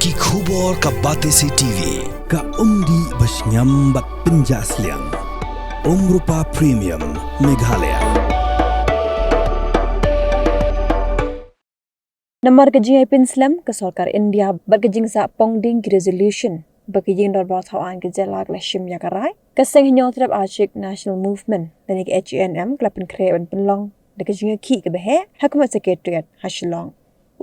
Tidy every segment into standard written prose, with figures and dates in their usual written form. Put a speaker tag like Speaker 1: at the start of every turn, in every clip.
Speaker 1: ki khubor ka Batesi TV
Speaker 2: ka umdi basnyambat penjaslian Rupa Premium Meghalaya.
Speaker 3: Namar kejing Ipin Islam ke Sarkar India berkejing sa pongding ki resolution berkejing dorbar thawaan ke jalak lashim yakarai kaseng hinyotrap Ashik National Movement dan ke HNM klapen krean penlong dekejing ki ke behe Hakumat Sekretariat Hashilong.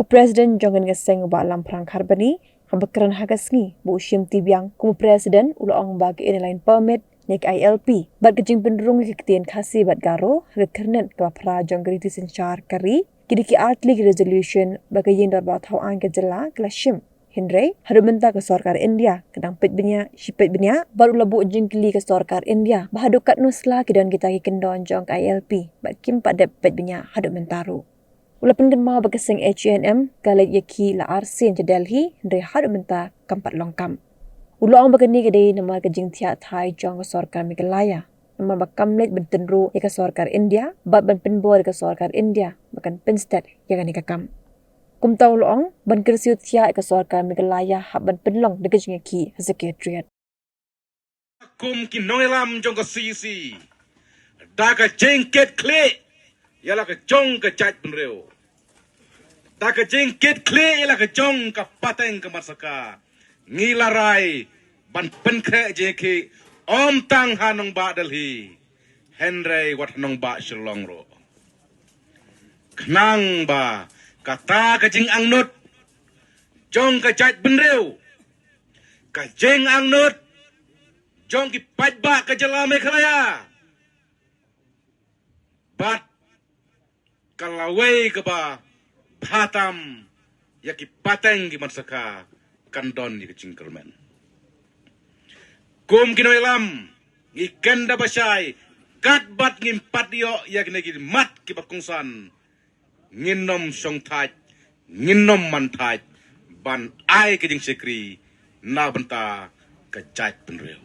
Speaker 3: Presiden jangan kaseng ba alam perang karbani habakran hagasngi bu ushim tibyang kumu presiden ulang bagi lain permit nek ILP berkejing penderung kektian khasi bat garo rekernet ke pra jongriti senchar kari kidiki artlik resolution bagaying dorba thawaan ke jala klashim hindre harumenta ke Sarkar India kadang petbenya shipetbenya baru labu jingkli ke Sarkar India bahadukat nusla kidan kita ki kendon jong ILP bakim pada petbenya hadumentaru ulapan genma bagaseng HNM kalai yaki la arsin je Delhi hindre hadumenta kampat longkam ulang bagani gede nama kejing tiat thai jong ke Sarkar Meghalaya nama bakamlet bentenru ke Sarkar India bat ban penbor ke Sarkar India bahkan penstat yang ani kakam kum tau loong ban kersiut tia ke Sarkar Meghalaya hab ban penlong de kejing ki sekretariat
Speaker 4: kum ki noilam jong ke sisi da ka jengket kle yala ka jong ka chat penreu da ka jengket kle yala ka jong ka pateng ke masaka ngilarai ban penkre jeki om tang hanong ba Delhi Henry wat hanong ba Shillong ro knang ba kata ka jing angnut jong ka chat benreu ka jeng angnut jong ki pat ba ka jala Meghalaya bat kalawai ka ba patam yaki pateng ki mansaka kandon ni kecing kermen kum kinoilam ngikenda basai kat bat ngimpat yo yak negi mat ki bakungsan nginom song thaj nginom man thaj ban ai kejing sekri na benta ka jat penreu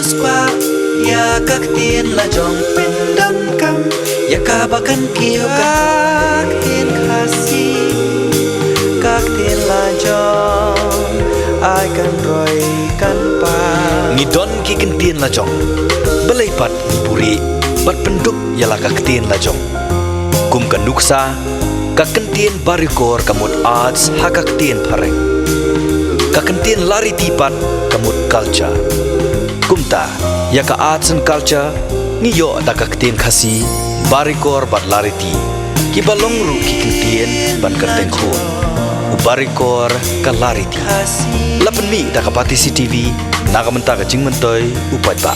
Speaker 5: squad ya kak tien la jong pindam kam ya kabakan kiyo kak tien khasi kak tien la jong ai kan roy kan pa
Speaker 1: ni don ki kentien la jong belai pat puri bat penduk yala ka kentien la jong kum kan nuksa ka kentien barikor kamut arts haka kentien pareng ka kentien lari tipat kamut culture kumta ya ka arts and culture ngiyo da ka kentien khasi barikor bat lari ti ki balong ru ki kentien ban kerteng khun barikor ka lari ti lapan mi da ka Batesi TV naga menta ka jing mentoi upat ba